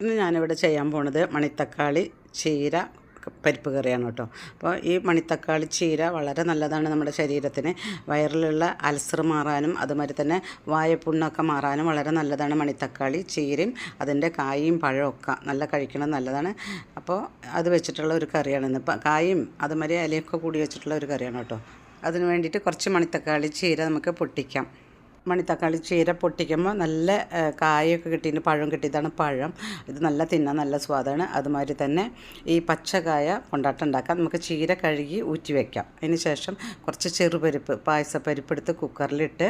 ഇന്ന് ഞാനിവിടെ ചെയ്യാൻ പോണത് മണിത്തക്കാളി ചീര പരിപ്പ് കറിയാണ് കേട്ടോ. അപ്പോൾ ഈ മണിത്തക്കാളി ചീര വളരെ നല്ലതാണ് നമ്മുടെ ശരീരത്തിന്. വയറിലുള്ള അൾസർ മാറാനും അതുമാതിരി തന്നെ വായപ്പുണ്ണൊക്കെ മാറാനും വളരെ നല്ലതാണ് മണിത്തക്കാളി ചീരയും അതിൻ്റെ കായും പഴവും ഒക്കെ നല്ല കഴിക്കണം നല്ലതാണ്. അപ്പോൾ അത് വെച്ചിട്ടുള്ള ഒരു കറിയാണ് ഇന്ന്. ഇപ്പം കായും അതുമാതിരി ഇലയൊക്കെ കൂടി വെച്ചിട്ടുള്ള ഒരു കറിയാണ് കേട്ടോ. അതിന് വേണ്ടിയിട്ട് കുറച്ച് മണിത്തക്കാളി ചീര നമുക്ക് പൊട്ടിക്കാം. മണിത്തക്കാളി ചീര പൊട്ടിക്കുമ്പോൾ നല്ല കായൊക്കെ കിട്ടിയിട്ട് പഴം കിട്ടിയതാണ് പഴം. ഇത് നല്ല തിന്നാൻ നല്ല സ്വാദാണ്. അതുമാതിരി തന്നെ ഈ പച്ചക്കായ കൊണ്ടാട്ടം ഉണ്ടാക്കാം. നമുക്ക് ചീര കഴുകി ഊറ്റി വയ്ക്കാം. അതിന് ശേഷം കുറച്ച് ചെറുപരിപ്പ് പായസപ്പരിപ്പ് എടുത്ത് കുക്കറിലിട്ട്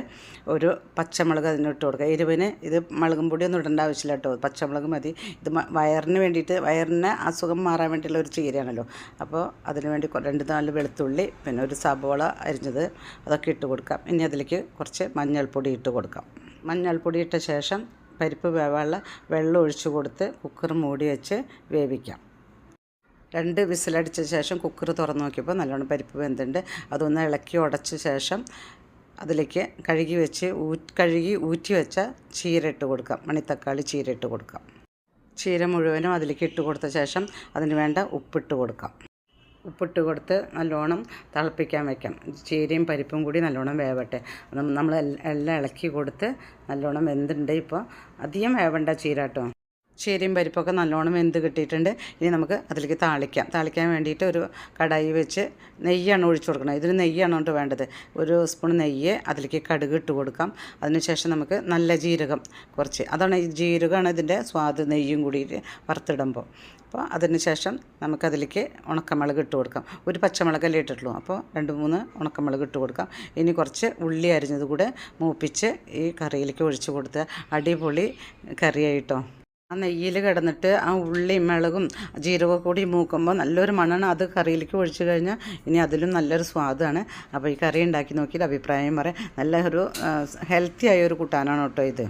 ഒരു പച്ചമുളക് അതിനിട്ട് കൊടുക്കുക. എരിവിന് ഇത് മുളകും പൊടിയൊന്നും ഇടേണ്ട ആവശ്യമില്ല കേട്ടോ, പച്ചമുളക് മതി. ഇത് വയറിന് വേണ്ടിയിട്ട് വയറിന് അസുഖം മാറാൻ വേണ്ടിയുള്ള ഒരു ചീരയാണല്ലോ. അപ്പോൾ അതിന് വേണ്ടി 2-4 വെളുത്തുള്ളി പിന്നെ ഒരു സബോള അരിഞ്ഞത് അതൊക്കെ ഇട്ട് കൊടുക്കാം. ഇനി അതിലേക്ക് കുറച്ച് മഞ്ഞൾപ്പൊടി ഇട്ട് കൊടുക്കാം. മഞ്ഞൾപ്പൊടി ഇട്ട ശേഷം പരിപ്പ് വേവാനുള്ള വെള്ളം ഒഴിച്ച് കൊടുത്ത് കുക്കർ മൂടി വെച്ച് വേവിക്കാം. 2 വിസിലടിച്ച ശേഷം കുക്കർ തുറന്ന് നോക്കിയപ്പോൾ നല്ലോണം പരിപ്പ് വെന്തുണ്ട്. അതൊന്ന് ഇളക്കി ഉടച്ച ശേഷം അതിലേക്ക് കഴുകി ഊറ്റി വെച്ച ചീര ഇട്ട് കൊടുക്കാം. മണിത്തക്കാളി ചീര ഇട്ട് കൊടുക്കാം. ചീര മുഴുവനും അതിലേക്ക് ഇട്ട് കൊടുത്ത ശേഷം അതിന് വേണ്ട ഉപ്പിട്ട് കൊടുക്കാം. ഉപ്പിട്ട് കൊടുത്ത് നല്ലോണം തിളപ്പിക്കാൻ വയ്ക്കാം. ചീരയും പരിപ്പും കൂടി നല്ലോണം വേവട്ടെ. നമ്മൾ എല്ലാം ഇളക്കി കൊടുത്ത് നല്ലോണം വെന്തുണ്ട്. ഇപ്പോൾ അധികം വേവണ്ട ചീര കേട്ടോ. ചീരയും പരിപ്പൊക്കെ നല്ലോണം വെന്ത് കിട്ടിയിട്ടുണ്ട്. ഇനി നമുക്ക് അതിലേക്ക് താളിക്കാൻ വേണ്ടിയിട്ട് ഒരു കടായി വെച്ച് നെയ്യാണ് ഒഴിച്ചു കൊടുക്കണം. ഇതിന് നെയ്യാണ് കൊണ്ട് വേണ്ടത്. 1 സ്പൂൺ നെയ്യ് അതിലേക്ക് കടുക് ഇട്ട് കൊടുക്കാം. അതിനുശേഷം നമുക്ക് നല്ല ജീരകം കുറച്ച്, അതാണ് ഈ ജീരകമാണ് ഇതിൻ്റെ സ്വാദ്, നെയ്യും കൂടിയിട്ട് വറുത്തിടുമ്പോൾ. അപ്പോൾ അതിന് ശേഷം നമുക്കതിലേക്ക് ഉണക്കമുളക് ഇട്ട് കൊടുക്കാം. ഒരു പച്ചമുളകല്ലേ ഇട്ടിട്ടുള്ളൂ, അപ്പോൾ 2-3 ഉണക്കമുളക് ഇട്ട് കൊടുക്കാം. ഇനി കുറച്ച് ഉള്ളി അരിഞ്ഞത് കൂടെ മൂപ്പിച്ച് ഈ കറിയിലേക്ക് ഒഴിച്ച് കൊടുത്ത് അടിപൊളി കറിയായിട്ടോ. ആ നെയ്യിൽ കിടന്നിട്ട് ആ ഉള്ളിയും മുളകും ജീരകവും കൂടി മൂക്കുമ്പോൾ നല്ലൊരു മണമാണ്. അത് കറിയിലേക്ക് ഒഴിച്ച് കഴിഞ്ഞാൽ ഇനി അതിലും നല്ലൊരു സ്വാദാണ്. അപ്പോൾ ഈ കറി ഉണ്ടാക്കി നോക്കിയിട്ട് അഭിപ്രായം പറയാം. നല്ലൊരു ഹെൽത്തി ആയ ഒരു കൂട്ടാനാണ് കേട്ടോ ഇത്.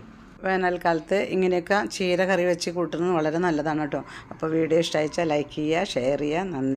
വേനൽക്കാലത്ത് ഇങ്ങനെയൊക്കെ ചീര കറി വെച്ച് കൂട്ടുന്നത് വളരെ നല്ലതാണ് കേട്ടോ. അപ്പോൾ വീഡിയോ ഇഷ്ടമായിച്ചാൽ ലൈക്ക് ചെയ്യുക, ഷെയർ ചെയ്യുക. നന്ദി.